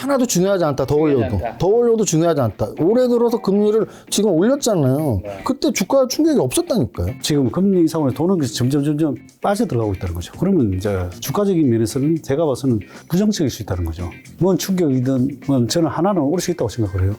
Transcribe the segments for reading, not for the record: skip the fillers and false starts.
하나도 중요하지 않다. 더 올려도. 더 올려도 중요하지 않다. 올해 들어서 금리를 지금 올렸잖아요. 그때 주가 충격이 없었다니까요. 지금 금리 인상으로 도는 것이 점점 빠져들어가고 있다는 거죠. 그러면 이제 주가적인 면에서는 제가 봐서는 부정적일 수 있다는 거죠. 뭔 충격이든 뭐 저는 하나는 올 수 있다고 생각을 해요.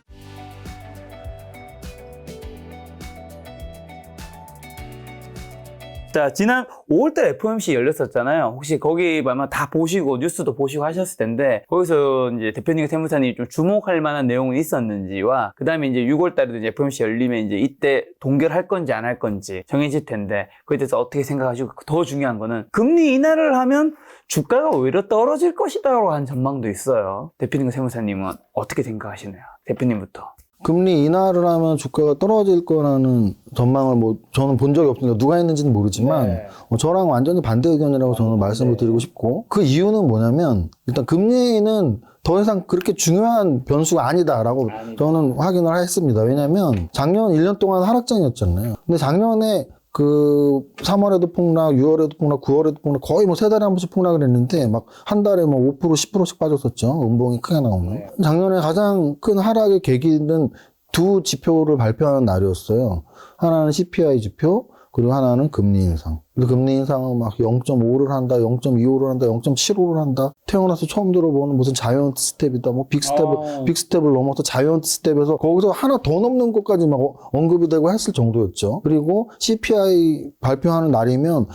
자, 지난 5월달 FOMC 열렸었잖아요. 혹시 거기 아마 다 보시고 뉴스도 보시고 하셨을 텐데 거기서 이제 대표님 세무사님이 좀 주목할 만한 내용은 있었는지와 그 다음에 이제 6월달에도 이제 FOMC 열리면 이제 이때 동결할 건지 안 할 건지 정해질 텐데 그에 대해서 어떻게 생각하시고 더 중요한 거는 금리 인하를 하면 주가가 오히려 떨어질 것이다라고 한 전망도 있어요. 대표님 세무사님은 어떻게 생각하시나요? 대표님부터. 금리 인하를 하면 주가가 떨어질 거라는 전망을 뭐 저는 본 적이 없으니까 누가 했는지는 모르지만 저랑 완전히 반대 의견이라고 저는 말씀을 드리고 싶고 그 이유는 뭐냐면 일단 금리는 더 이상 그렇게 중요한 변수가 아니다라고 저는 확인을 했습니다. 왜냐면 작년 1년 동안 하락장이었잖아요. 근데 작년에 그 3월에도 폭락, 6월에도 폭락, 9월에도 폭락 거의 뭐 3달에 한 번씩 폭락을 했는데 막 한 달에 뭐 5%, 10%씩 빠졌었죠. 음봉이 크게 나오는. 작년에 가장 큰 하락의 계기는 두 지표를 발표하는 날이었어요. 하나는 CPI 지표, 그리고 하나는 금리 인상. 근데 금리 인상은 막 0.5를 한다, 0.25를 한다, 0.75를 한다. 태어나서 처음 들어보는 무슨 자이언트 스텝이다, 뭐 빅스텝을 넘어서 자이언트 스텝에서 거기서 하나 더 넘는 것까지 막 언급이 되고 했을 정도였죠. 그리고 CPI 발표하는 날이면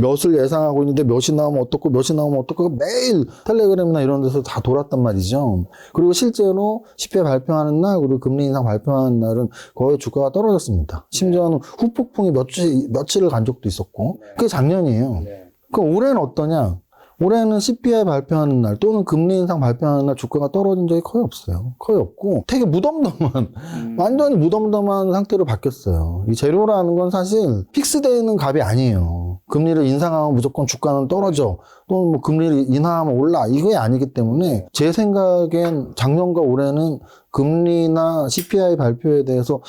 몇을 예상하고 있는데 몇이 나오면 어떻고 몇이 나오면 어떻고 매일 텔레그램이나 이런 데서 다 돌았단 말이죠. 그리고 실제로 CPI 발표하는 날, 그리고 금리 인상 발표하는 날은 거의 주가가 떨어졌습니다. 심지어는 후폭풍이 며칠을 간 적도 있었고. 그게 작년이에요. 그럼 올해는 어떠냐? 올해는 CPI 발표하는 날 또는 금리 인상 발표하는 날 주가가 떨어진 적이 거의 없어요. 거의 없고 되게 무덤덤한 완전히 무덤덤한 상태로 바뀌었어요. 이 재료라는 건 사실 픽스되는 값이 아니에요. 금리를 인상하면 무조건 주가는 떨어져 또는 뭐 금리를 인하하면 올라 이게 아니기 때문에 제 생각엔 작년과 올해는 금리나 CPI 발표에 대해서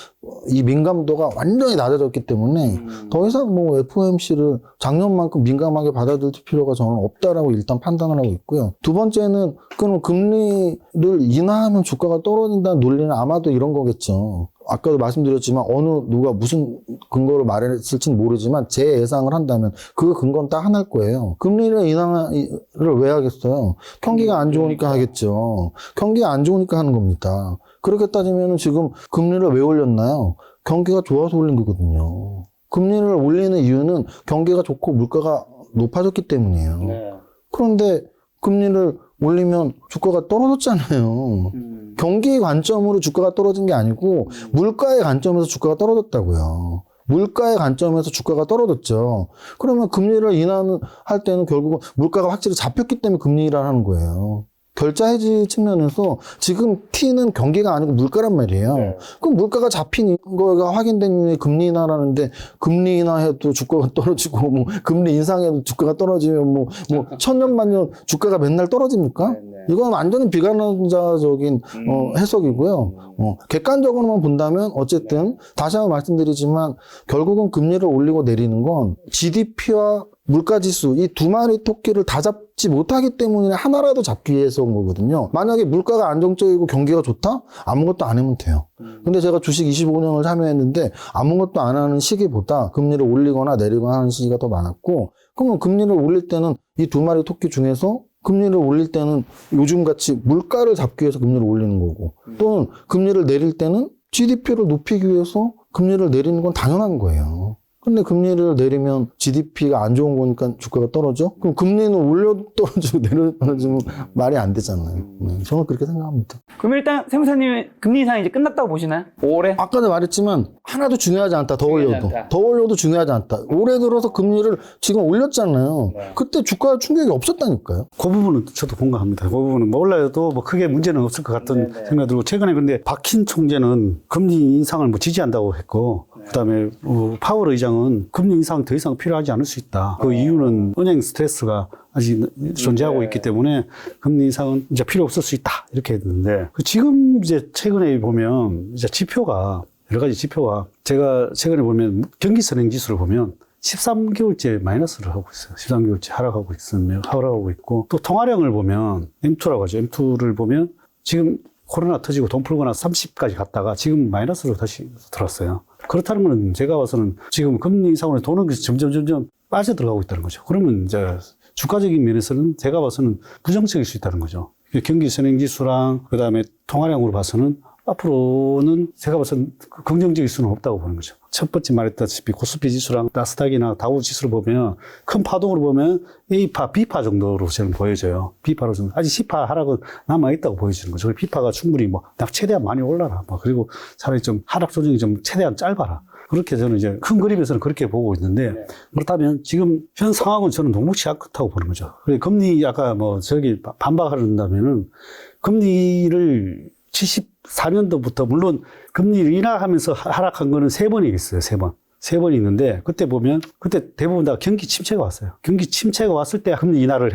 이 민감도가 완전히 낮아졌기 때문에 더 이상 뭐 FOMC를 작년만큼 민감하게 받아들일 필요가 저는 없다라고 일단 판단을 하고 있고요. 두 번째는 그럼 금리를 인하하면 주가가 떨어진다는 논리는 아마도 이런 거겠죠. 아까도 말씀드렸지만 누가 무슨 근거로 말했을지는 모르지만 제 예상을 한다면 그 근거는 딱 하나일 거예요. 금리를 인하를 왜 하겠어요? 경기가 안 좋으니까 하겠죠. 경기가 안 좋으니까 하는 겁니다. 그렇게 따지면 지금 금리를 왜 올렸나요? 경기가 좋아서 올린 거거든요. 금리를 올리는 이유는 경기가 좋고 물가가 높아졌기 때문이에요. 그런데 금리를 올리면 주가가 떨어졌잖아요. 경기 관점으로 주가가 떨어진 게 아니고 물가의 관점에서 주가가 떨어졌다고요. 물가의 관점에서 주가가 떨어졌죠. 그러면 금리를 인하할 때는 결국은 물가가 확실히 잡혔기 때문에 금리 인하를 하는 거예요. 결자 해지 측면에서 지금 T는 경기가 아니고 물가란 말이에요. 그럼 물가가 잡힌 거가 확인된 금리 인하라는데 금리 인하해도 주가가 떨어지고 뭐 금리 인상해도 주가가 떨어지면 뭐 천년만년 주가가 맨날 떨어집니까? 이건 완전히 비관론자적인 해석이고요. 객관적으로만 본다면 어쨌든 다시 한번 말씀드리지만 결국은 금리를 올리고 내리는 건 GDP와 물가지수 이 두 마리 토끼를 다 잡지 못하기 때문에 하나라도 잡기 위해서 온 거거든요. 만약에 물가가 안정적이고 경기가 좋다? 아무것도 안 하면 돼요. 근데 제가 주식 25년을 참여했는데 아무것도 안 하는 시기보다 금리를 올리거나 내리거나 하는 시기가 더 많았고 그러면 금리를 올릴 때는 이 두 마리 토끼 중에서 금리를 올릴 때는 요즘같이 물가를 잡기 위해서 금리를 올리는 거고 또는 금리를 내릴 때는 GDP를 높이기 위해서 금리를 내리는 건 당연한 거예요. 근데 금리를 내리면 GDP가 안 좋은 거니까 주가가 떨어져? 그럼 금리는 올려도 떨어지고 내려도 떨어지면 말이 안 되잖아요. 저는 그렇게 생각합니다. 그럼 일단 세무사님 금리 인상이 이제 끝났다고 보시나요? 올해? 아까도 말했지만 하나도 중요하지 않다. 더 올려도. 더 올려도 중요하지 않다. 올해 들어서 금리를 지금 올렸잖아요. 그때 주가 충격이 없었다니까요. 그 부분은 저도 공감합니다. 그 부분은 뭐 올라도 뭐 크게 문제는 없을 것 같은 생각이 들고 최근에 근데 박힌 총재는 금리 인상을 뭐 지지한다고 했고 그다음에 파월 의장은 금리 인상 더 이상 필요하지 않을 수 있다. 그 이유는 은행 스트레스가 아직 존재하고 있기 때문에 금리 인상은 이제 필요 없을 수 있다. 이렇게 했는데 지금 이제 최근에 보면 이제 지표가 여러 가지 지표가 제가 최근에 보면 경기 선행 지수를 보면 13개월째 마이너스를 하고 있어요. 13개월째 하락하고 있고 또 통화량을 보면 M2라고 하죠. M2를 보면 지금 코로나 터지고 돈 풀고 나서 30까지 갔다가 지금 마이너스로 다시 들었어요. 그렇다는 건 제가 봐서는 지금 금리 인상으로 돈은 점점 빠져 들어가고 있다는 거죠. 그러면 이제 주가적인 면에서는 제가 봐서는 부정적일 수 있다는 거죠. 경기 선행지수랑 그다음에 통화량으로 봐서는 앞으로는 제가 봐서는 긍정적일 수는 없다고 보는 거죠. 첫 번째 말했다시피 코스피 지수랑 나스닥이나 다우 지수를 보면 큰 파동으로 보면 A파, B파 정도로 저는 보여져요. B파로 좀 아직 C파 하락은 남아있다고 보여지는 거죠. B파가 충분히 뭐 최대한 많이 올라라. 그리고 차라리 좀 하락 조정이 좀 최대한 짧아라. 그렇게 저는 이제 큰 그림에서는 그렇게 보고 있는데 그렇다면 지금 현 상황은 저는 녹록치 않다고 보는 거죠. 금리 아까 뭐 저기 반박한다면은 금리를 74년도부터 물론 금리를 인하하면서 하락한 거는 3번이 있어요. 3번. 3번이 있는데 그때 보면 그때 대부분 다 경기 침체가 왔어요. 경기 침체가 왔을 때 금리 인하를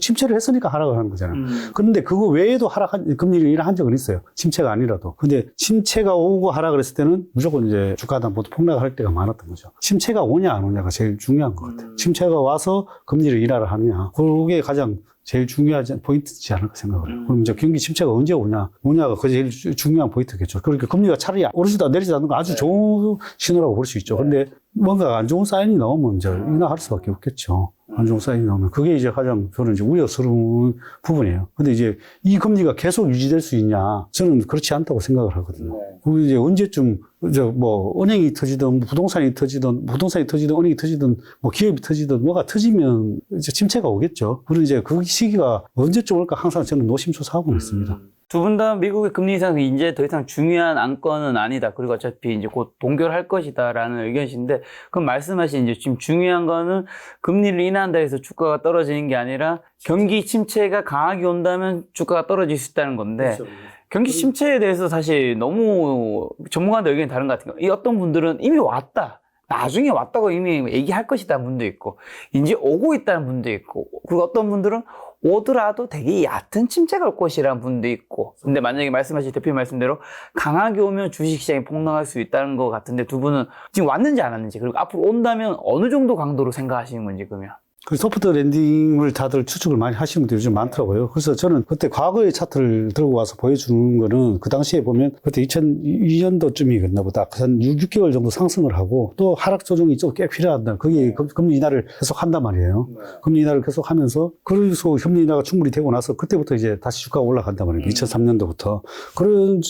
침체를 했으니까 하락을 하는 거잖아요. 그런데 그거 외에도 금리를 인하한 적은 있어요. 침체가 아니라도. 근데 침체가 오고 하락을 했을 때는 무조건 이제 주가도 모두 폭락할 때가 많았던 거죠. 침체가 오냐 안 오냐가 제일 중요한 것 같아요. 침체가 와서 금리를 인하를 하느냐. 그게 가장 제일 중요한 포인트지 않을까 생각을 해요. 그럼 이제 경기 침체가 언제 오냐가 그 제일 중요한 포인트겠죠. 그러니까 금리가 차라리 오르지도 내리지도 않는 거 아주 좋은 신호라고 볼 수 있죠. 근데 뭔가 안 좋은 사인이 나오면 이제 인하할 수밖에 없겠죠. 안 좋은 사인이 나오면. 그게 이제 가장 저는 이제 우려스러운 부분이에요. 근데 이제 이 금리가 계속 유지될 수 있냐? 저는 그렇지 않다고 생각을 하거든요. 그리고 이제 언제쯤, 은행이 터지든, 부동산이 터지든, 은행이 터지든, 뭐 기업이 터지든, 뭐가 터지면 이제 침체가 오겠죠. 그리고 이제 그 시기가 언제쯤 올까 항상 저는 노심초사하고 있습니다. 두 분 다 미국의 금리 인상이 이제 더 이상 중요한 안건은 아니다. 그리고 어차피 이제 곧 동결할 것이다라는 의견이신데, 그럼 말씀하신 이제 지금 중요한 거는 금리를 인하한다 해서 주가가 떨어지는 게 아니라 경기 침체가 강하게 온다면 주가가 떨어질 수 있다는 건데, 그렇죠. 경기 침체에 대해서 사실 너무 전문가들 의견이 다른 것 같은 거. 이 어떤 분들은 이미 왔다. 나중에 왔다고 이미 얘기할 것이다 분도 있고, 이제 오고 있다는 분도 있고, 그리고 어떤 분들은 오더라도 되게 얕은 침체가 올 것이라는 분도 있고, 근데 만약에 말씀하신 대표님 말씀대로 강하게 오면 주식시장이 폭락할 수 있다는 것 같은데 두 분은 지금 왔는지 안 왔는지, 그리고 앞으로 온다면 어느 정도 강도로 생각하시는 건지 그러면? 그 소프트 랜딩을 다들 추측을 많이 하시는 분들이 요즘 많더라고요. 그래서 저는 그때 과거의 차트를 들고 와서 보여주는 거는 그 당시에 보면 그때 2002년도쯤이었나 보다. 한 6개월 정도 상승을 하고 또 하락 조정이 좀 꽤 필요하다. 그게 금리 인하를 계속 한단 말이에요. 금리 인하를 계속 하면서 그래서 금리 인하가 충분히 되고 나서 그때부터 이제 다시 주가가 올라간단 말이에요. 2003년도부터. 그런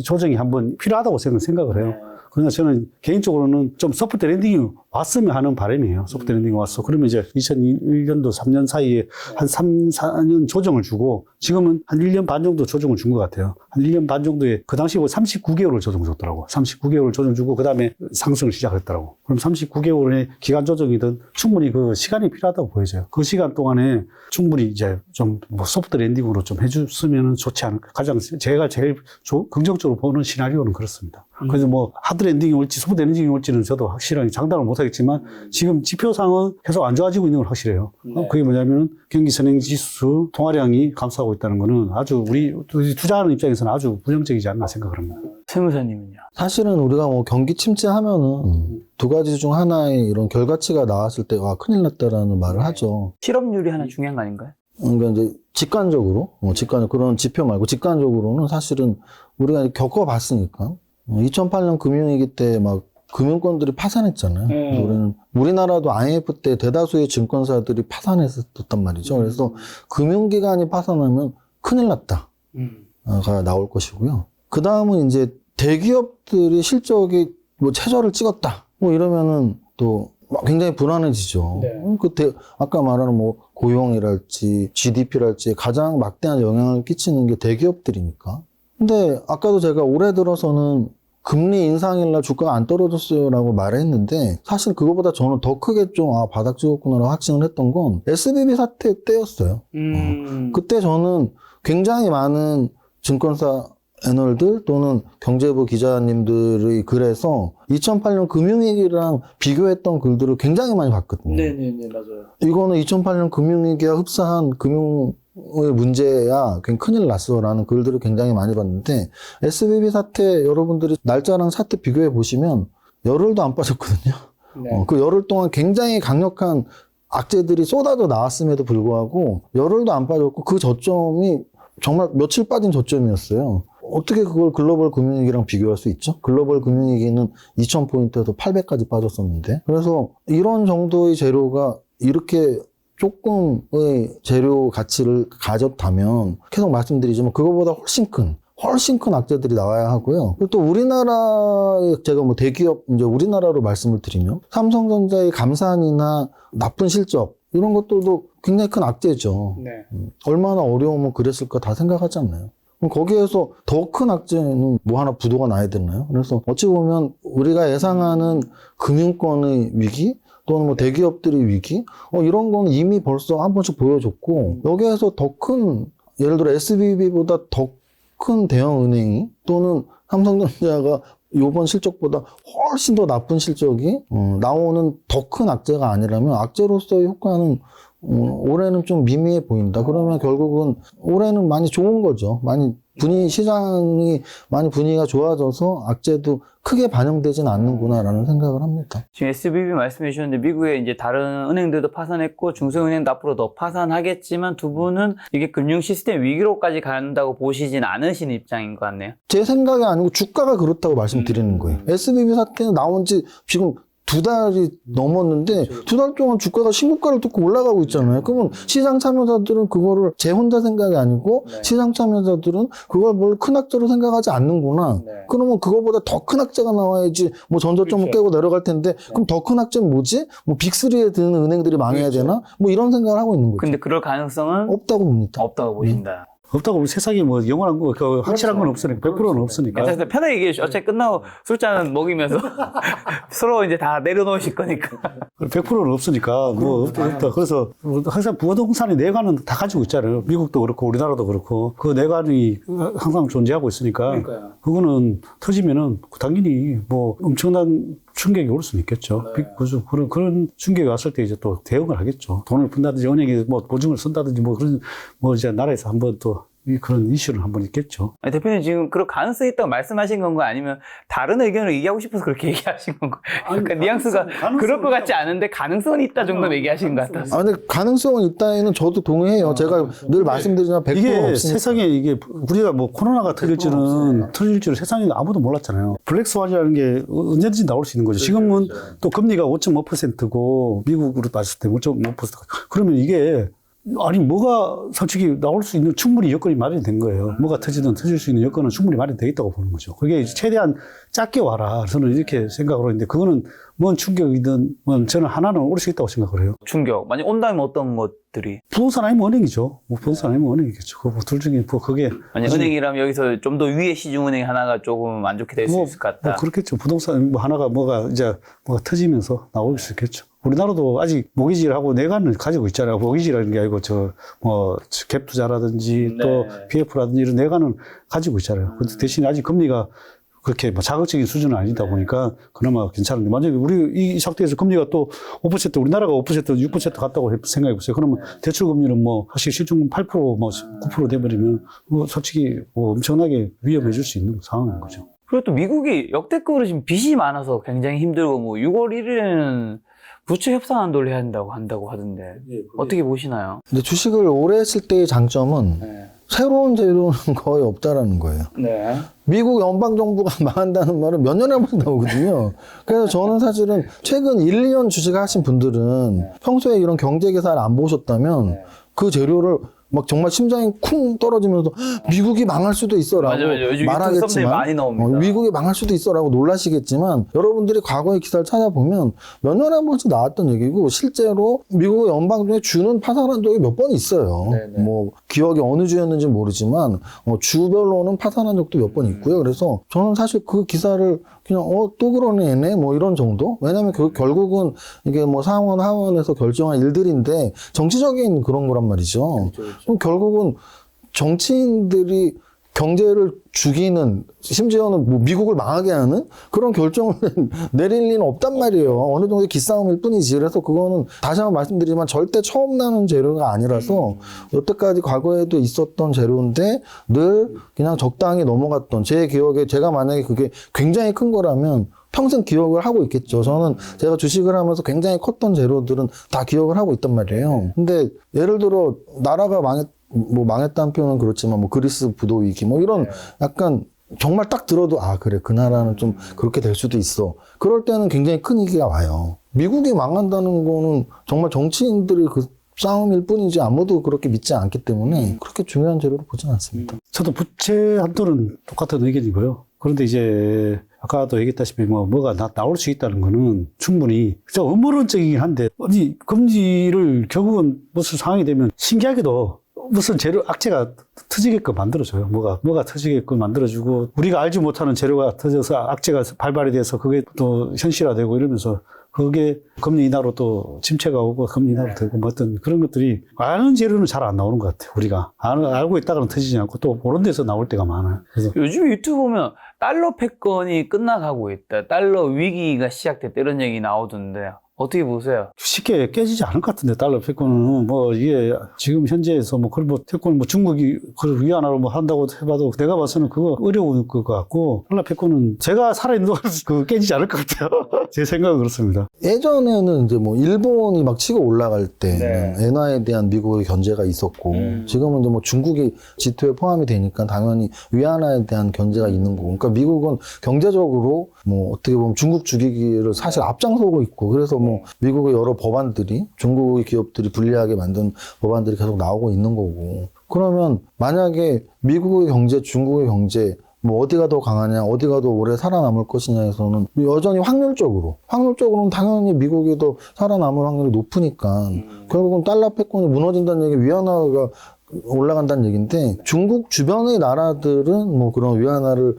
조정이 한번 필요하다고 생각을 해요. 그러나 저는 개인적으로는 좀 소프트 랜딩이 왔으면 하는 바람이에요. 소프트 랜딩이 왔어. 그러면 이제 2001년도 3년 사이에 한 3, 4년 조정을 주고 지금은 한 1년 반 정도 조정을 준 것 같아요. 한 1년 반 정도에 그 당시 39개월을 조정 줬더라고. 39개월 조정 주고 그 다음에 상승을 시작했더라고. 그럼 39개월의 기간 조정이든 충분히 그 시간이 필요하다고 보여져요. 그 시간 동안에 충분히 이제 좀 뭐 소프트 랜딩으로 좀 해줬으면 좋지 않을까. 가장 제가 제일 긍정적으로 보는 시나리오는 그렇습니다. 그래서 뭐 하드 랜딩이 올지 소프트 랜딩이 올지는 저도 확실하게 장담을 못 하겠지만 지금 지표상은 계속 안 좋아지고 있는 건 확실해요. 그게 뭐냐면 경기 선행지수 통화량이 감소하고 있다는 거는 아주 우리 투자하는 입장에서는 아주 부정적이지 않나 생각을 합니다. 세무사님은요? 사실은 우리가 뭐 경기 침체하면은 두 가지 중 하나의 이런 결과치가 나왔을 때 와 큰일 났다라는 말을 하죠. 실업률이 하나 중요한 거 아닌가요? 그러니까 이제 직관적으로 그런 지표 말고 직관적으로는 사실은 우리가 겪어봤으니까 2008년 금융위기 때 막 금융권들이 파산했잖아요. 우리나라도 IMF 때 대다수의 증권사들이 파산했었단 말이죠. 그래서 금융기관이 파산하면 큰일 났다. 가 나올 것이고요. 그 다음은 이제 대기업들이 실적이 뭐 최저를 찍었다. 뭐 이러면은 또 굉장히 불안해지죠. 아까 말하는 뭐 고용이랄지 GDP랄지 가장 막대한 영향을 끼치는 게 대기업들이니까. 근데 아까도 제가 올해 들어서는 금리 인상일날 주가가 안 떨어졌어요라고 말했는데 사실 그거보다 저는 더 크게 좀 바닥 찍었구나라고 확신을 했던 건 SBB 사태 때였어요. 그때 저는 굉장히 많은 증권사 애널들 또는 경제부 기자님들의 글에서 2008년 금융위기랑 비교했던 글들을 굉장히 많이 봤거든요. 네네네, 맞아요. 이거는 2008년 금융위기와 흡사한 금융의 문제야, 그냥 큰일 났어라는 글들을 굉장히 많이 봤는데 SBB 사태 여러분들이 날짜랑 사태 비교해 보시면 열흘도 안 빠졌거든요. 그 열흘 동안 굉장히 강력한 악재들이 쏟아져 나왔음에도 불구하고 열흘도 안 빠졌고 그 저점이 정말 며칠 빠진 저점이었어요. 어떻게 그걸 글로벌 금융위기랑 비교할 수 있죠? 글로벌 금융위기는 2000포인트에서 800까지 빠졌었는데. 그래서 이런 정도의 재료가 이렇게 조금의 재료 가치를 가졌다면 계속 말씀드리지만 그거보다 훨씬 큰 악재들이 나와야 하고요. 그리고 또 우리나라의 제가 뭐 대기업 이제 우리나라로 말씀을 드리면 삼성전자의 감산이나 나쁜 실적 이런 것들도 굉장히 큰 악재죠. 네. 얼마나 어려우면 그랬을까 다 생각하지 않나요? 그럼 거기에서 더 큰 악재는 뭐 하나 부도가 나야 되나요? 그래서 어찌 보면 우리가 예상하는 금융권의 위기 또는 뭐 대기업들의 위기 이런 거는 이미 벌써 한 번씩 보여줬고 여기에서 더 큰 예를 들어 SBB보다 더 큰 대형은행이 또는 삼성전자가 이번 실적보다 훨씬 더 나쁜 실적이 나오는 더 큰 악재가 아니라면 악재로서의 효과는 올해는 좀 미미해 보인다. 그러면 결국은 올해는 많이 좋은 거죠. 시장이 많이 분위기가 좋아져서 악재도 크게 반영되진 않는구나라는 생각을 합니다. 지금 SBB 말씀해 주셨는데 미국의 이제 다른 은행들도 파산했고 중소은행도 앞으로 더 파산하겠지만 두 분은 이게 금융 시스템 위기로까지 간다고 보시진 않으신 입장인 것 같네요. 제 생각이 아니고 주가가 그렇다고 말씀드리는 거예요. SBB 사태는 나온 지 지금 2달이 넘었는데 2달 동안 주가가 신고가를 뚫고 올라가고 있잖아요. 그러면 시장 참여자들은 그거를 제 혼자 생각이 아니고 시장 참여자들은 그걸 뭘 큰 악재로 생각하지 않는구나. 그러면 그거보다 더 큰 악재가 나와야지 뭐 전저점을 깨고 내려갈 텐데 그럼 더 큰 악재는 뭐지? 뭐 빅3에 드는 은행들이 망해야 되나? 뭐 이런 생각을 하고 있는 거죠. 근데 그럴 가능성은 없다고 봅니다. 없다고 보신다. 없다고 세상에 뭐 영원한 거, 확실한 건 없으니까, 100%는 없으니까. 그래서 편하게 얘기해 주시죠. 어차피 끝나고 술잔 먹이면서 서로 이제 다 내려놓으실 거니까. 100%는 없으니까, 뭐, 없다. 그래서 항상 부동산의 내관은 다 가지고 있잖아요. 미국도 그렇고, 우리나라도 그렇고. 그 내관이 항상 존재하고 있으니까. 그거는 터지면은 당연히 뭐 엄청난 충격이 올 수는 있겠죠. 그죠. 그런 충격이 왔을 때 이제 또 대응을 하겠죠. 돈을 푼다든지 은행에 뭐 보증을 쓴다든지 뭐 그런, 뭐 이제 나라에서 한번 또 그런 이슈는 한번 있겠죠. 아니, 대표님 지금 그런 가능성이 있다고 말씀하신 건가요? 아니면 다른 의견을 얘기하고 싶어서 그렇게 얘기하신 건가요? 그러니까 뉘앙스가 그럴 것 같지 않은데 가능성이 있다 정도 얘기하신 것 같아서. 근데 가능성은 있다에는 저도 동의해요. 제가 늘 말씀드리지만 100% 이게 없으니까. 세상에 이게 우리가 뭐 코로나가 터질 줄 세상에 아무도 몰랐잖아요. 블랙스완이라는 게 언제든지 나올 수 있는 거죠. 지금은 또 금리가 5.5%고 미국으로 따졌을 때 5.5%. 그러면 이게 아니 뭐가 솔직히 나올 수 있는 충분히 여건이 마련이 된 거예요. 뭐가 터질 수 있는 여건은 충분히 마련되어 있다고 보는 거죠. 그게 이제 최대한 작게 와라. 저는 이렇게 생각을 하는데 그거는 뭔 충격이든 뭐 저는 하나는 올 수 있다고 생각을 해요. 충격. 만약 온다면 어떤 것들이? 부동산 아니면 은행이죠. 뭐 부동산 아니면 은행이겠죠. 둘 중에 뭐 그게 만약 은행이라면 여기서 좀 더 위에 시중은행 하나가 조금 안 좋게 될 수 있을 것 같다. 뭐 그렇겠죠. 부동산 뭐 하나가 뭐가 터지면서 나올 수 있겠죠. 우리나라도 아직 모기지하고 내관을 가지고 있잖아요. 모기지라는 게 아니고 갭 투자라든지 또 PF라든지 이런 내관을 가지고 있잖아요. 근데 대신 아직 금리가 그렇게 뭐 자극적인 수준은 아니다 보니까 그나마 괜찮은데 만약에 우리 이 상태에서 금리가 또 5% 우리나라가 5% 6% 갔다고 생각해 보세요. 그러면 대출 금리는 뭐 사실 시중 8% 뭐 9% 돼버리면 뭐 솔직히 뭐 엄청나게 위험해질 수 있는 상황인 거죠. 그리고 또 미국이 역대급으로 지금 빚이 많아서 굉장히 힘들고 뭐 6월 1일에는 부채 협상안도를 해야 한다고 하던데 어떻게 보시나요? 근데 주식을 오래 했을 때의 장점은 새로운 재료는 거의 없다라는 거예요. 네. 미국 연방정부가 망한다는 말은 몇 년에 한 번 나오거든요. 그래서 저는 사실은 최근 1, 2년 주식을 하신 분들은 평소에 이런 경제 계산을 안 보셨다면 그 재료를 막 정말 심장이 쿵 떨어지면서 미국이 망할 수도 있어라고 맞아요. 요즘 유튜브 썸네일 많이 나옵니다. 미국이 망할 수도 있어라고 놀라시겠지만 여러분들이 과거의 기사를 찾아보면 몇 년에 한 번씩 나왔던 얘기고 실제로 미국 연방준에 주는 파산한 적이 몇 번 있어요. 뭐 기억이 어느 주였는지 모르지만 주별로는 파산한 적도 몇 번 있고요. 그래서 저는 사실 그 기사를 그냥 또 그러네 얘네 뭐 이런 정도. 왜냐하면 결국은 이게 뭐 상원 하원에서 결정한 일들인데 정치적인 그런 거란 말이죠. 그럼 결국은 정치인들이 경제를 죽이는 심지어는 뭐 미국을 망하게 하는 그런 결정을 내릴 리는 없단 말이에요. 어느 정도의 기싸움일 뿐이지. 그래서 그거는 다시 한번 말씀드리지만 절대 처음 나는 재료가 아니라서 여태까지 과거에도 있었던 재료인데 늘 그냥 적당히 넘어갔던 제 기억에 제가 만약에 그게 굉장히 큰 거라면 평생 기억을 하고 있겠죠. 저는 제가 주식을 하면서 굉장히 컸던 재료들은 다 기억을 하고 있단 말이에요. 근데 예를 들어 나라가 뭐 망했다는 표현은 그렇지만 뭐 그리스 부도 위기 뭐 이런 약간 정말 딱 들어도 아 그래 그 나라는 좀 그렇게 될 수도 있어. 그럴 때는 굉장히 큰 위기가 와요. 미국이 망한다는 거는 정말 정치인들이 그 싸움일 뿐이지 아무도 그렇게 믿지 않기 때문에 그렇게 중요한 재료로 보진 않습니다. 저도 부채 한도는 똑같은 의견이고요. 그런데 이제 아까도 얘기했다시피 뭐가 나올 수 있다는 거는 충분히 진짜 음모론적이긴 한데 아니 금리를 결국은 무슨 상황이 되면 신기하게도 무슨 재료 악재가 터지게끔 만들어줘요. 뭐가 터지게끔 만들어주고 우리가 알지 못하는 재료가 터져서 악재가 발발이 돼서 그게 또 현실화되고 이러면서 그게 금리 인하로 또 침체가 오고 금리 인하로 되고 뭐 어떤 그런 것들이 아는 재료는 잘 안 나오는 것 같아요. 우리가 알고 있다가는 터지지 않고 또 모르는 데서 나올 때가 많아요. 그래서 요즘 유튜브 보면 달러 패권이 끝나가고 있다. 달러 위기가 시작됐다. 이런 얘기 나오던데 어떻게 보세요? 쉽게 깨지지 않을 것 같은데 달러 패권은 뭐 이게 지금 현재에서 뭐 그걸 뭐 패권 뭐 중국이 그걸 위안화로 뭐 한다고 해봐도 내가 봐서는 그거 어려울 것 같고 달러 패권은 제가 살아있는 동안 그 깨지지 않을 것 같아요. 제 생각은 그렇습니다. 예전에는 이제 뭐 일본이 막 치고 올라갈 때 엔화에 대한 미국의 견제가 있었고 지금은 이제 뭐 중국이 G2에 포함이 되니까 당연히 위안화에 대한 견제가 있는 거고 그러니까 미국은 경제적으로 뭐 어떻게 보면 중국 죽이기를 사실 앞장서고 있고 그래서 뭐 미국의 여러 법안들이 중국의 기업들이 불리하게 만든 법안들이 계속 나오고 있는 거고 그러면 만약에 미국의 경제, 중국의 경제 뭐 어디가 더 강하냐, 어디가 더 오래 살아남을 것이냐에서는 여전히 확률적으로는 당연히 미국이 더 살아남을 확률이 높으니까 결국은 달러 패권이 무너진다는 얘기, 위안화가 올라간다는 얘기인데 중국 주변의 나라들은 뭐 그런 위안화를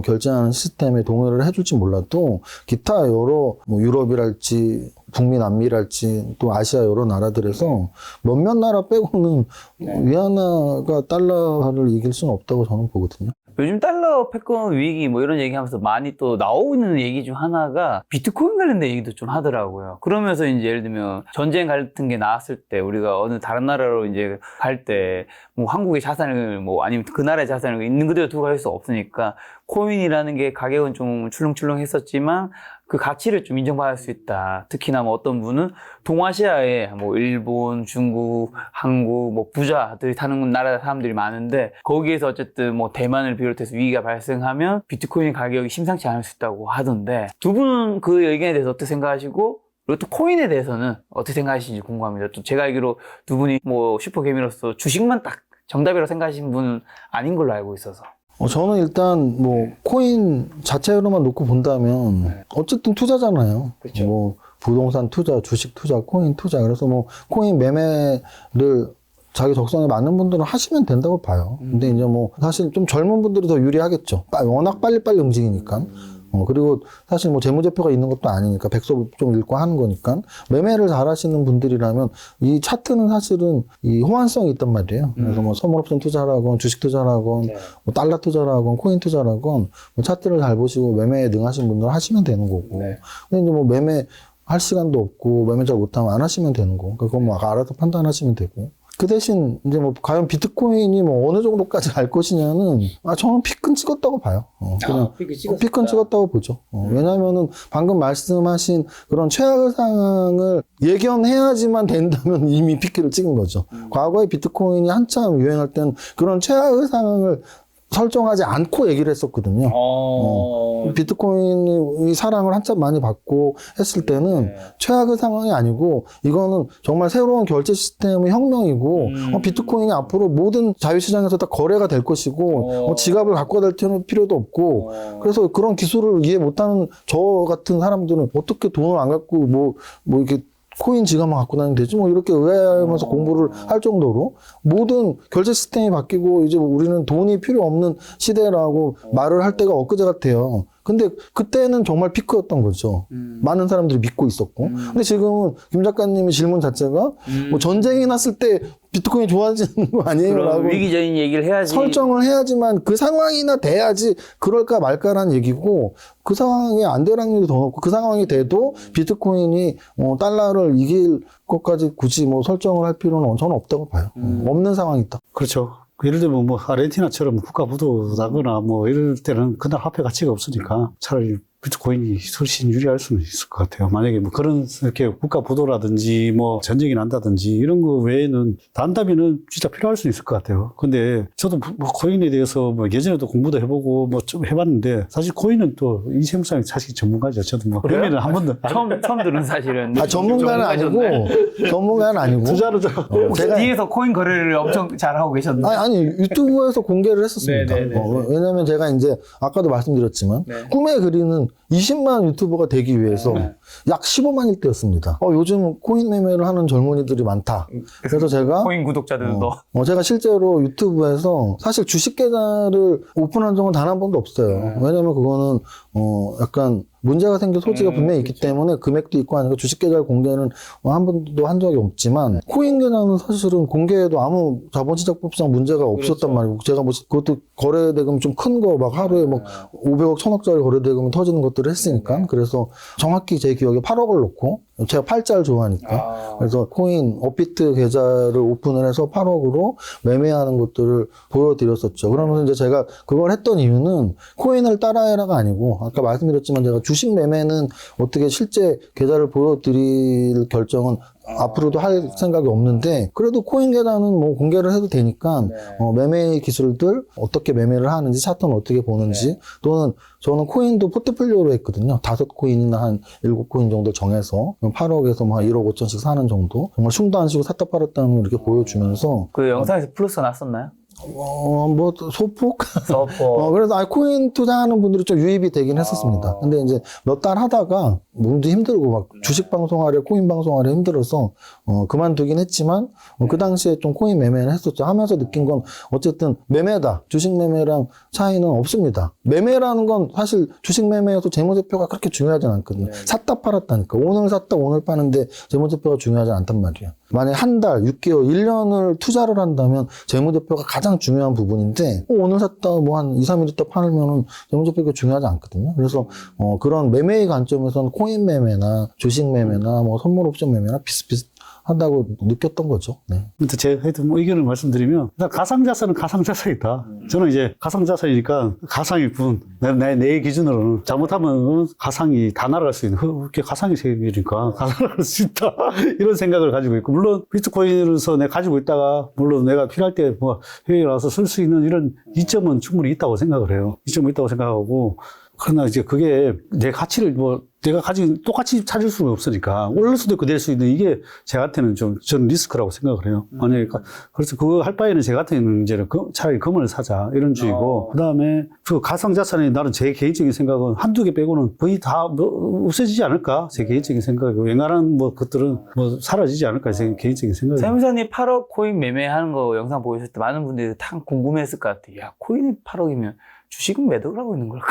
결제하는 시스템에 동의를 해줄지 몰라도 기타 여러 뭐 유럽이랄지 북미 남미랄지 또 아시아 여러 나라들에서 몇몇 나라 빼고는 위안화가 달러를 이길 수는 없다고 저는 보거든요. 요즘 달러 패권 위기 뭐 이런 얘기하면서 많이 또 나오고 있는 얘기 중 하나가 비트코인 관련된 얘기도 좀 하더라고요. 그러면서 이제 예를 들면 전쟁 같은 게 나왔을 때 우리가 어느 다른 나라로 이제 갈 때 뭐 한국의 자산을 뭐 아니면 그 나라의 자산을 있는 그대로 두고 갈 수 없으니까 코인이라는 게 가격은 좀 출렁출렁 했었지만 그 가치를 좀 인정받을 수 있다. 특히나 뭐 어떤 분은 동아시아에 뭐 일본, 중국, 한국 뭐 부자들이 사는 나라 사람들이 많은데 거기에서 어쨌든 뭐 대만을 비롯해서 위기가 발생하면 비트코인 가격이 심상치 않을 수 있다고 하던데 두 분은 그 의견에 대해서 어떻게 생각하시고 그리고 또 코인에 대해서는 어떻게 생각하시는지 궁금합니다. 또 제가 알기로 두 분이 뭐 슈퍼개미로서 주식만 딱 정답이라고 생각하시는 분은 아닌 걸로 알고 있어서. 저는 일단 뭐 코인 자체로만 놓고 본다면 어쨌든 투자잖아요. 그렇죠. 뭐 부동산 투자, 주식 투자, 코인 투자. 그래서 뭐 코인 매매를 자기 적성에 맞는 분들은 하시면 된다고 봐요. 근데 이제 뭐 사실 좀 젊은 분들이 더 유리하겠죠. 워낙 빨리빨리 움직이니까. 그리고 사실 뭐 재무제표가 있는 것도 아니니까 백서 좀 읽고 하는 거니까 매매를 잘 하시는 분들이라면 이 차트는 사실은 이 호환성이 있단 말이에요. 그래서 뭐 선물옵션 투자라건 주식 투자라건 뭐 달러 투자라건 코인 투자라건 뭐 차트를 잘 보시고 매매에 능하신 분들은 하시면 되는 거고. 근데 이제 뭐 매매 할 시간도 없고 매매 잘 못하면 안 하시면 되는 거. 그건 뭐 알아서 판단하시면 되고. 그 대신 이제 뭐 과연 비트코인이 뭐 어느 정도까지 갈 것이냐는 저는 피큰 찍었다고 봐요. 그냥 피큰 찍었다고 보죠. 왜냐면은 방금 말씀하신 그런 최악의 상황을 예견해야지만 된다면 이미 피크를 찍은 거죠. 과거에 비트코인이 한참 유행할 땐 그런 최악의 상황을 설정하지 않고 얘기를 했었거든요. 비트코인이 사랑을 한참 많이 받고 했을 때는 최악의 상황이 아니고 이거는 정말 새로운 결제 시스템의 혁명이고 비트코인이 앞으로 모든 자유시장에서 다 거래가 될 것이고 지갑을 갖고 다닐 필요도 없고 그래서 그런 기술을 이해 못하는 저 같은 사람들은 어떻게 돈을 안 갖고 뭐 이렇게 코인 지갑만 갖고 다니면 되지 뭐 이렇게 의아해하면서 공부를 할 정도로 모든 결제 시스템이 바뀌고 이제 우리는 돈이 필요 없는 시대라고 말을 할 때가 엊그제 같아요. 근데 그때는 정말 피크였던 거죠. 많은 사람들이 믿고 있었고. 근데 지금은 김 작가님의 질문 자체가 뭐 전쟁이 났을 때 비트코인이 좋아지는 거 아니에요? 라고 위기적인 얘기를 해야지. 설정을 해야지만 그 상황이나 돼야지 그럴까 말까라는 얘기고 그 상황이 안 될 확률이 더 높고 그 상황이 돼도 비트코인이 달러를 이길 것까지 굳이 뭐 설정을 할 필요는 저는 없다고 봐요. 없는 상황이다. 그렇죠. 예를 들면 뭐 아르헨티나처럼 국가 부도나거나 뭐 이럴 때는 그날 화폐 가치가 없으니까 차라리 비트코인이 훨씬 유리할 수는 있을 것 같아요. 만약에 뭐 그런 이렇게 국가 부도라든지 뭐 전쟁이 난다든지 이런 거 외에는 단답에는 진짜 필요할 수 있을 것 같아요. 근데 저도 뭐 코인에 대해서 뭐 예전에도 공부도 해보고 뭐 좀 해봤는데 사실 코인은 또 인생상에 사실 전문가죠. 저도 뭐 그래요? 매매는 한 번도 처음 들은 사실은. 전문가는 아니고, 전문가는 아니고. 투자로 혹시 뒤에서 코인 거래를 엄청 잘하고 계셨나요? 아니, 유튜브에서 공개를 했었습니다. 네네네. 왜냐면 제가 이제, 아까도 말씀드렸지만, 꿈에 그리는 20만 유튜버가 되기 위해서 약 15만일 때였습니다. 요즘 코인 매매를 하는 젊은이들이 많다. 그래서 제가, 코인 구독자들도. 제가 실제로 유튜브에서 사실 주식 계좌를 오픈한 적은 단 한 번도 없어요. 왜냐면 그거는, 약간, 문제가 생길 소지가 분명히 있기 때문에 금액도 있고 하니까 주식 계좌 공개는 한 번도 한 적이 없지만 코인 계좌는 사실은 공개해도 아무 자본시장법상 문제가 없었단 말이고 제가 뭐 그것도 거래 대금 좀 큰 거 막 하루에 막 500억 1000억짜리 거래 대금이 터지는 것들을 했으니까 그래서 정확히 제 기억에 8억을 넣고 제가 팔자를 좋아하니까 그래서 코인 업비트 계좌를 오픈을 해서 8억으로 매매하는 것들을 보여드렸었죠. 그러면서 이제 제가 그걸 했던 이유는 코인을 따라해라가 아니고 아까 말씀드렸지만 제가 주식 매매는 어떻게 실제 계좌를 보여드릴 결정은 앞으로도 할 생각이 없는데 그래도 코인 계좌는 뭐 공개를 해도 되니까 매매 기술들 어떻게 매매를 하는지 차트는 어떻게 보는지 또는 저는 코인도 포트폴리오로 했거든요. 5코인이나 한 7코인 정도 정해서 8억에서 뭐 1억 5천씩 사는 정도 정말 흉도 안 쉬고 샀다 팔았다는 걸 이렇게 보여주면서 그 영상에서 플러스 났었나요? 뭐 소폭? 서포. 그래서 코인 투자하는 분들이 좀 유입이 되긴 했었습니다. 근데 이제 몇 달 하다가 몸도 힘들고 막 주식 방송하려 코인 방송하려 힘들어서 그만두긴 했지만 그 당시에 좀 코인 매매를 했었죠. 하면서 느낀 건 어쨌든 매매다. 주식 매매랑 차이는 없습니다. 매매라는 건 사실 주식 매매에서 재무제표가 그렇게 중요하진 않거든요. 샀다 팔았다니까. 오늘 샀다 오늘 파는데 재무제표가 중요하지 않단 말이에요. 만약에 한 달, 6개월, 1년을 투자를 한다면 재무제표가 가장 중요한 부분인데 오늘 샀다 뭐 한 2, 3일 있다 팔면은 재무제표가 중요하지 않거든요. 그래서 그런 매매의 관점에서는 코인 매매나 주식 매매나 뭐 선물 옵션 매매나 비슷비슷하다고 느꼈던 거죠. 네. 근데 제가 하여튼 뭐 의견을 말씀드리면 일단 가상자산은 가상자산이다. 저는 이제 가상자산이니까 가상일 뿐 내 기준으로는 잘못하면 가상이 다 날아갈 수 있는 그게 가상의 세계니까 다 날아갈 수 있다 이런 생각을 가지고 있고 물론 비트코인으로서 내가 가지고 있다가 물론 내가 필요할 때 뭐 해외에 와서 쓸 수 있는 이런 이점은 충분히 있다고 생각을 해요. 이점은 있다고 생각하고 그러나 이제 그게 내 가치를 뭐 내가 가진 똑같이 찾을 수가 없으니까 오를 수도 있고 내릴 수 있는 이게 제한테는 좀 저는 리스크라고 생각을 해요. 만약에 그래서 그거 할 바에는 제 같은 이제는 차라리 금을 사자 이런 주의고 그다음에 그 가상자산에 나는 제 개인적인 생각은 한두 개 빼고는 거의 다 뭐 없어지지 않을까 제 개인적인 생각이고 웬간한 뭐 것들은 뭐 사라지지 않을까 제 개인적인 생각이에요. 세무사님 8억 코인 매매하는 거 영상 보셨을 때 많은 분들이 다 궁금했을 것 같아요. 야 코인이 8억이면 주식은 매도를 하고 있는 걸까?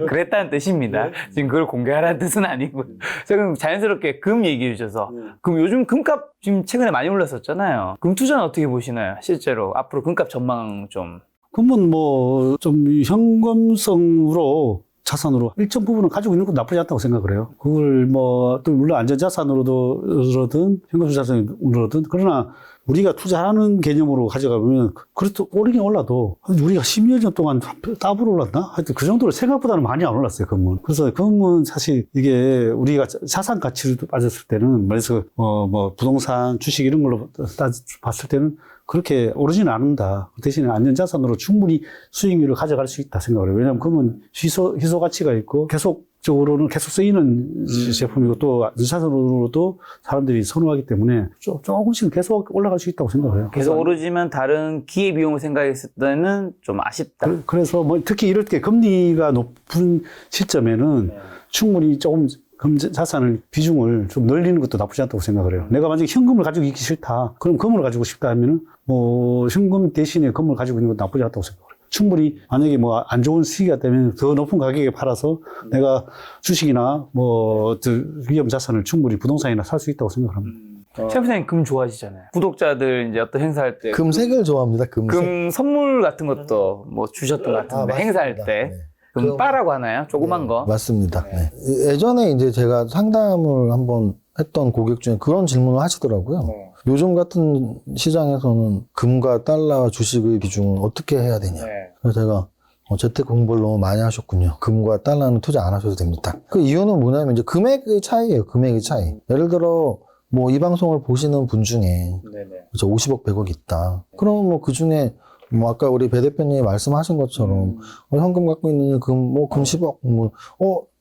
그랬다는 뜻입니다. 지금 그걸 공개하라는 뜻은 아니고. 지금 자연스럽게 금 얘기해 주셔서. 그럼 요즘 금값 지금 최근에 많이 올랐었잖아요. 금 투자는 어떻게 보시나요? 실제로 앞으로 금값 전망 좀. 금은 뭐 좀 현금성으로 자산으로 일정 부분은 가지고 있는 건 나쁘지 않다고 생각을 해요. 그걸 뭐 또 물론 안전자산으로든 현금 자산으로든 그러나 우리가 투자하는 개념으로 가져가면 그래도 오르긴 올라도 우리가 10여 년 동안 더블 올랐나? 하여튼 그 정도로 생각보다는 많이 안 올랐어요, 금은. 그래서 금은 사실 이게 우리가 자산 가치를 따졌을 때는 말해서 뭐 부동산, 주식 이런 걸로 봤을 때는 그렇게 오르지는 않는다. 그 대신에 안전자산으로 충분히 수익률을 가져갈 수 있다 생각을 해요. 왜냐하면 금은 희소 가치가 있고 계속적으로는 계속 쓰이는 제품이고 또 안전자산으로도 사람들이 선호하기 때문에 조금씩 계속 올라갈 수 있다고 생각을 해요. 계속 오르지만 다른 기회비용을 생각했을 때는 좀 아쉽다. 그래서 뭐 특히 이럴 때 금리가 높은 시점에는 충분히 조금 자산을 비중을 좀 늘리는 것도 나쁘지 않다고 생각을 해요. 내가 만약에 현금을 가지고 있기 싫다. 그럼 금을 가지고 싶다 하면은 뭐 현금 대신에 금을 가지고 있는 것도 나쁘지 않다고 생각을 해요. 충분히 만약에 뭐 안 좋은 시기가 되면 더 높은 가격에 팔아서 내가 주식이나 뭐 위험 자산을 충분히 부동산이나 살 수 있다고 생각합니다. 셰프님 금 좋아하시잖아요. 구독자들 이제 어떤 행사할 때 금색을 좋아합니다. 금 선물 같은 것도 뭐 주셨던 것 같은데 행사할 때. 네. 금바라고 하나요? 조그만 거. 맞습니다. 네. 예전에 이제 제가 상담을 한번 했던 고객 중에 그런 질문을 하시더라고요. 요즘 같은 시장에서는 금과 달러와 주식의 비중은 어떻게 해야 되냐. 그래서 제가 재테크 공부를 너무 많이 하셨군요. 금과 달러는 투자 안 하셔도 됩니다. 그 이유는 뭐냐면 이제 금액의 차이예요. 금액의 차이. 예를 들어 뭐 이 방송을 보시는 분 중에 네네. 저 50억, 100억 있다. 그럼 뭐 그 중에 뭐 아까 우리 배 대표님이 말씀하신 것처럼 현금 갖고 있는 금 10억,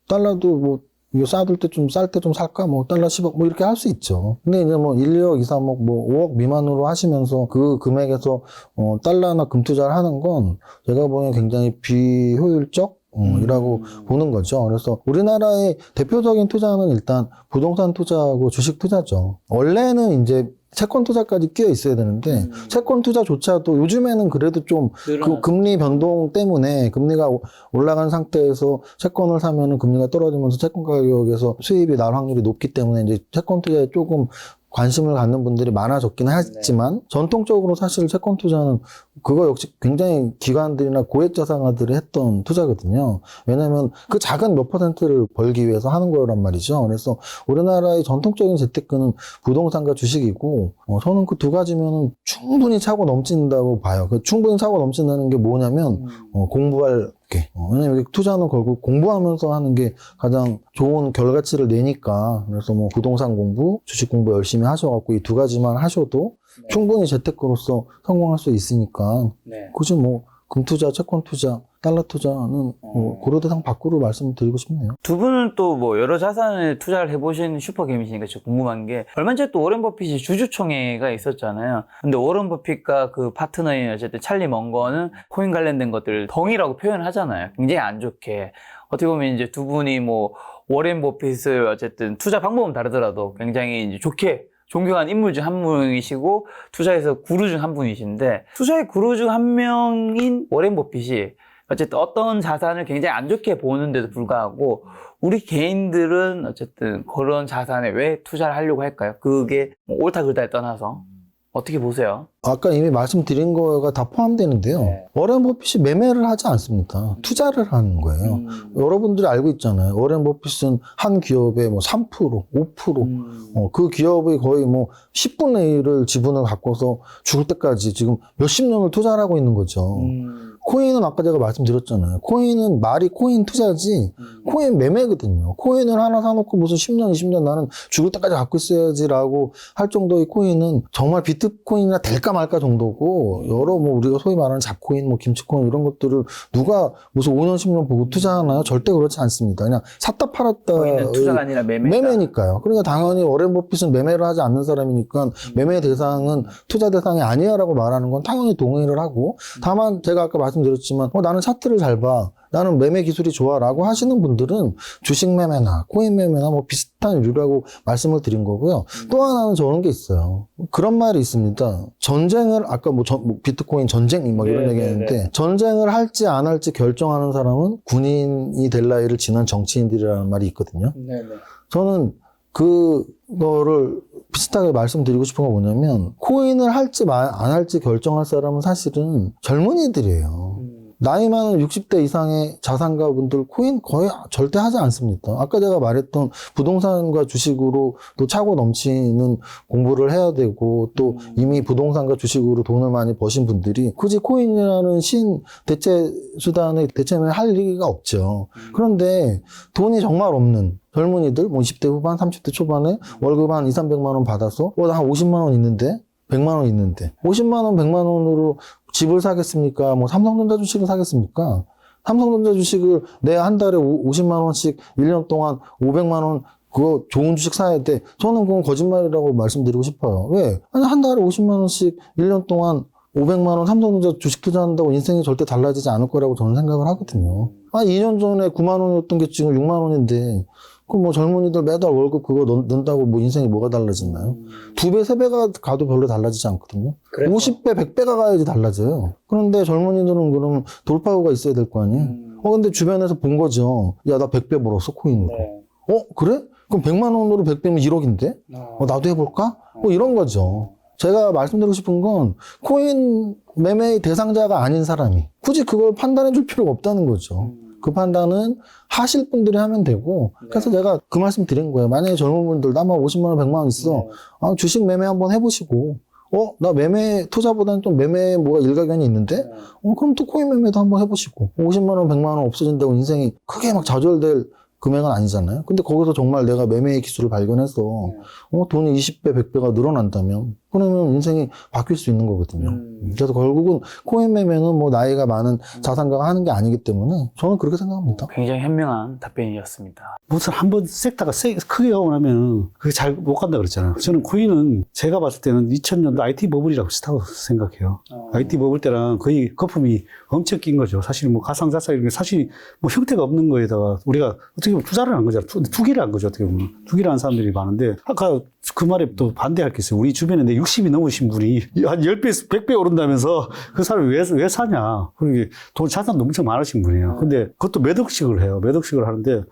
달러도 뭐 이거 싸둘 때 좀 쌀 때 좀 살까? 뭐 달러 10억 뭐 이렇게 할 수 있죠. 근데 이제 뭐 1, 2억, 2, 3억 뭐 5억 미만으로 하시면서 그 금액에서 달러나 금 투자를 하는 건 제가 보기엔 굉장히 비효율적 이라고 보는 거죠. 그래서 우리나라의 대표적인 투자는 일단 부동산 투자하고 주식 투자죠. 원래는 이제 채권 투자까지 끼어 있어야 되는데 채권 투자조차도 요즘에는 그래도 좀 그 금리 변동 때문에 금리가 올라간 상태에서 채권을 사면은 금리가 떨어지면서 채권 가격에서 수입이 날 확률이 높기 때문에 이제 채권 투자에 조금 관심을 갖는 분들이 많아졌기는 하지만 전통적으로 사실 채권 투자는 그거 역시 굉장히 기관들이나 고액자산가들이 했던 투자거든요. 왜냐하면 그 작은 몇 퍼센트를 벌기 위해서 하는 거란 말이죠. 그래서 우리나라의 전통적인 재테크는 부동산과 주식이고 저는 그 두 가지면 충분히 차고 넘친다고 봐요. 그 충분히 차고 넘친다는 게 뭐냐면 공부할 게. 왜냐면 투자는 결국 공부하면서 하는 게 가장 좋은 결과치를 내니까. 그래서 뭐 부동산 공부, 주식 공부 열심히 하셔갖고 이 두 가지만 하셔도 충분히 재테크로서 성공할 수 있으니까. 굳이 뭐 금투자, 채권 투자, 달러 투자는 뭐 고려 대상 밖으로 말씀드리고 싶네요. 두 분은 또 뭐 여러 자산에 투자를 해보신 슈퍼게임이시니까 저 궁금한 게 얼마 전에 또 워렌 버핏이 주주총회가 있었잖아요. 근데 워렌 버핏과 그 파트너인 어쨌든 찰리 먼거는 코인 관련된 것들을 덩이라고 표현을 하잖아요. 굉장히 안 좋게. 어떻게 보면 이제 두 분이 뭐 워렌 버핏을 어쨌든 투자 방법은 다르더라도 굉장히 이제 좋게 존경한 인물 중 한 분이시고 투자에서 구루 중 한 분이신데 투자의 구루 중 한 명인 워렌 버핏이 어쨌든 어떤 자산을 굉장히 안 좋게 보는데도 불구하고 우리 개인들은 어쨌든 그런 자산에 왜 투자를 하려고 할까요? 그게 뭐 옳다 그르다에 떠나서 어떻게 보세요? 아까 이미 말씀드린 거가 다 포함되는데요. 워렌 버핏이 매매를 하지 않습니다. 투자를 하는 거예요. 여러분들이 알고 있잖아요. 워렌 버핏은 한 기업에 뭐 3%, 5%, 그 기업의 거의 뭐 10분의 1을 지분을 갖고서 죽을 때까지 지금 몇십 년을 투자를 하고 있는 거죠. 코인은 아까 제가 말씀드렸잖아요. 코인은 말이 코인 투자지 코인 매매거든요. 코인을 하나 사놓고 무슨 10년, 20년 나는 죽을 때까지 갖고 있어야지라고 할 정도의 코인은 정말 비트코인이나 될까 말까 정도고 여러 뭐 우리가 소위 말하는 잡코인, 뭐 김치코인 이런 것들을 누가 무슨 5년, 10년 보고 투자하나요? 절대 그렇지 않습니다. 그냥 샀다 팔았다. 코인은 투자가 아니라 매매니까요. 그러니까 당연히 워렌 버핏은 매매를 하지 않는 사람이니까 매매 대상은 투자 대상이 아니야라고 말하는 건 당연히 동의를 하고 다만 제가 아까 말씀드렸지만 나는 차트를 잘 봐. 나는 매매 기술이 좋아라고 하시는 분들은 주식 매매나 코인 매매나 뭐 비슷한 류라고 말씀을 드린 거고요. 또 하나는 저런 게 있어요. 그런 말이 있습니다. 전쟁을 아까 뭐 비트코인 전쟁 막 이런 얘기했는데 전쟁을 할지 안 할지 결정하는 사람은 군인이 될 나이를 지난 정치인들이라는 말이 있거든요. 저는 그거를 비슷하게 말씀드리고 싶은 건 뭐냐면 코인을 할지 안 할지 결정할 사람은 사실은 젊은이들이에요. 나이 많은 60대 이상의 자산가분들 코인 거의 절대 하지 않습니다. 아까 제가 말했던 부동산과 주식으로 또 차고 넘치는 공부를 해야 되고 또 이미 부동산과 주식으로 돈을 많이 버신 분들이 굳이 코인이라는 대체 수단의 대체를 할 리가 없죠. 그런데 돈이 정말 없는 젊은이들, 뭐 20대 후반, 30대 초반에 월급 한 2, 300만 원 받아서 나 한 50만 원 있는데 100만 원 있는데 50만 원, 100만 원으로 집을 사겠습니까? 뭐 삼성전자 주식을 사겠습니까? 삼성전자 주식을 내 한 달에 50만 원씩 1년 동안 500만 원 그거 좋은 주식 사야 돼. 저는 그건 거짓말이라고 말씀드리고 싶어요. 왜? 아니 한 달에 50만 원씩 1년 동안 500만 원 삼성전자 주식 투자한다고 인생이 절대 달라지지 않을 거라고 저는 생각을 하거든요. 2년 전에 9만 원이었던 게 지금 6만 원인데 그 뭐 젊은이들 매달 월급 그거 넣는다고 뭐 인생이 뭐가 달라졌나요? 2배, 3배가 가도 별로 달라지지 않거든요. 그래서? 50배, 100배가 가야지 달라져요. 그런데 젊은이들은 그러면 돌파구가 있어야 될 거 아니에요? 근데 주변에서 본 거죠. 야, 나 100배 벌었어, 코인으로. 그래? 그럼 100만 원으로 100배면 1억인데? 나도 해볼까? 뭐 이런 거죠. 제가 말씀드리고 싶은 건 코인 매매의 대상자가 아닌 사람이 굳이 그걸 판단해 줄 필요가 없다는 거죠. 그 판단은 하실 분들이 하면 되고 그래서 제가 그 말씀 드린 거예요. 만약에 젊은 분들 나만 50만 원, 100만 원 있어. 주식 매매 한번 해보시고 나 매매 투자보다는 좀 매매에 뭐가 일가견이 있는데 그럼 또 코인 매매도 한번 해보시고 50만 원 100만 원 없어진다고 인생이 크게 막 좌절될 금액은 아니잖아요. 근데 거기서 정말 내가 매매의 기술을 발견해서 돈이 20배 100배가 늘어난다면 그러면 인생이 바뀔 수 있는 거거든요. 그래서 결국은 코인 매매는 뭐 나이가 많은 자산가가 하는 게 아니기 때문에 저는 그렇게 생각합니다. 굉장히 현명한 답변이었습니다. 무슨 한번 섹다가 크게 가고 나면 그게 잘 못 간다 그랬잖아요. 저는 코인은 제가 봤을 때는 2000년도 IT 버블이라고 비슷하다고 생각해요. IT 버블 때랑 거의 거품이 엄청 낀 거죠. 사실 뭐 가상자산 이런 게 사실 뭐 형태가 없는 거에다가 우리가 어떻게 보면 투자를 한 거잖아요. 투기를 한 거죠. 어떻게 보면. 투기를 한 사람들이 많은데 아까 그 말에 또 반대할 게 있어요. 우리 주변에 내 60이 넘으신 분이 한 10배, 100배 오른다면서 그 사람이 왜 사냐. 그리고 돈 자산도 엄청 많으신 분이에요. 근데 그것도 몇 억씩을 해요. 몇 억씩을 하는데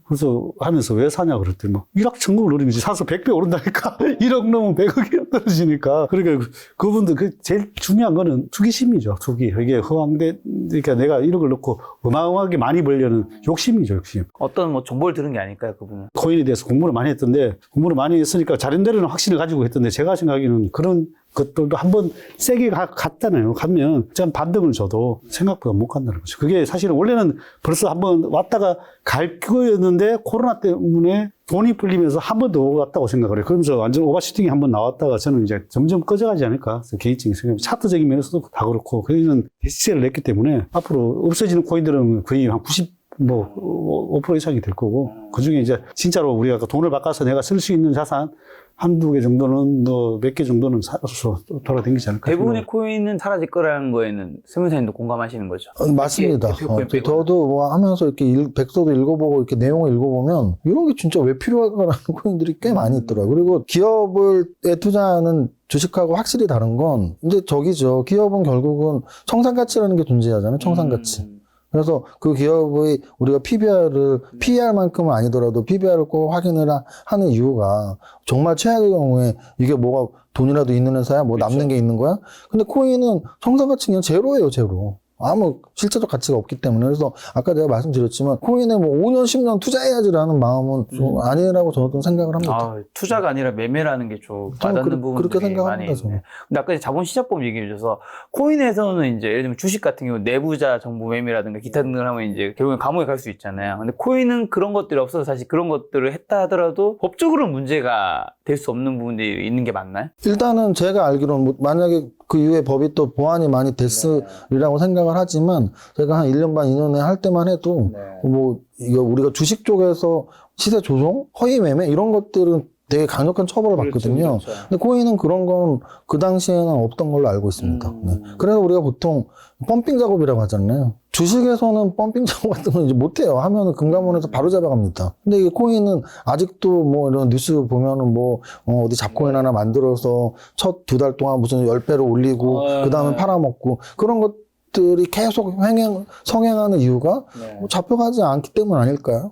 그래서 하면서 왜 사냐 그랬더니 막 1억 천금을 노리는 거지. 사서 100배 오른다니까 1억 넘으면 100억이 떨어지니까. 그러니까 그분들 제일 중요한 거는 투기심이죠. 투기. 이게 그러니까 내가 1억을 넣고 어마어마하게 많이 벌려는 욕심이죠. 욕심. 어떤 뭐 정보를 들은 게 아닐까요, 그분은? 코인에 대해서 공부를 많이 했던데 공부를 많이 했으니까 자른대로는 확신을 가지고 했던데 제가 생각하기에는 그런 것들도 한번 세게 갔잖아요. 가면 참 반등을 줘도 생각보다 못 간다는 거죠. 그게 사실은 원래는 벌써 한번 왔다가 갈 거였는데 코로나 때문에 돈이 풀리면서 한 번 더 왔다고 생각을 해요. 그러면서 완전 오버슈팅이 한번 나왔다가 저는 이제 점점 꺼져가지 않을까. 개인적인 생각. 차트적인 면에서도 다 그렇고 그래서 대시세를 냈기 때문에 앞으로 없어지는 코인들은 거의 한 5% 이상이 될 거고 그 중에 이제 진짜로 우리가 돈을 바꿔서 내가 쓸 수 있는 자산 한두 개 정도는 몇 개 정도는 사서 돌아다니지 않을까. 대부분의 코인은 사라질 거라는 거에는 세무사님도 공감하시는 거죠? 맞습니다. 저도 뭐 하면서 이렇게 백서도 읽어보고 이렇게 내용을 읽어보면 이런 게 진짜 왜 필요할까라는 코인들이 꽤 많이 있더라고요. 그리고 기업에 투자하는 주식하고 확실히 다른 건 이제 저기죠. 기업은 결국은 청산가치라는 게 존재하잖아요. 청산가치. 그래서 그 기업의 우리가 PBR만큼은 아니더라도 PBR을 꼭 확인을 하는 이유가 정말 최악의 경우에 이게 뭐가 돈이라도 있는 회사야? 뭐 남는 게 있는 거야? 근데 코인은 청산가치 그냥 제로예요, 제로. 아무 실제적 가치가 없기 때문에. 그래서 아까 내가 말씀드렸지만 코인에 뭐 5년, 10년 투자해야지라는 마음은 좀 아니라고 저도 생각을 합니다. 투자가 아니라 매매라는 게 좀 와닿는 부분들이 그렇게 생각합니다, 많이 있네. 저는. 근데 아까 자본시장법 얘기해 주셔서 코인에서는 이제 예를 들면 주식 같은 경우 내부자 정보 매매라든가 기타 등을 하면 이제 결국엔 감옥에 갈 수 있잖아요. 근데 코인은 그런 것들이 없어서 사실 그런 것들을 했다 하더라도 법적으로 문제가 될 수 없는 부분들이 있는 게 맞나요? 일단은 제가 알기로는 뭐 만약에 그 이후에 법이 또 보완이 많이 됐으리라고 생각을 하지만 제가 한 1년 반, 2년에 할 때만 해도 뭐 이거 우리가 주식 쪽에서 시세 조종, 허위 매매 이런 것들은 되게 강력한 처벌을 받거든요. 그렇죠. 근데 코인은 그런 건 그 당시에는 없던 걸로 알고 있습니다. 네. 그래서 우리가 보통 펌핑 작업이라고 하잖아요. 주식에서는 펌핑 작업 같은 건 이제 못해요. 하면은 금감원에서 바로 잡아갑니다. 근데 이 코인은 아직도 뭐 이런 뉴스 보면은 뭐 어디 잡코인 하나 만들어서 첫 2달 동안 무슨 10배로 올리고 그 다음에 팔아먹고 그런 것들이 계속 성행하는 이유가 뭐 잡혀가지 않기 때문 아닐까요?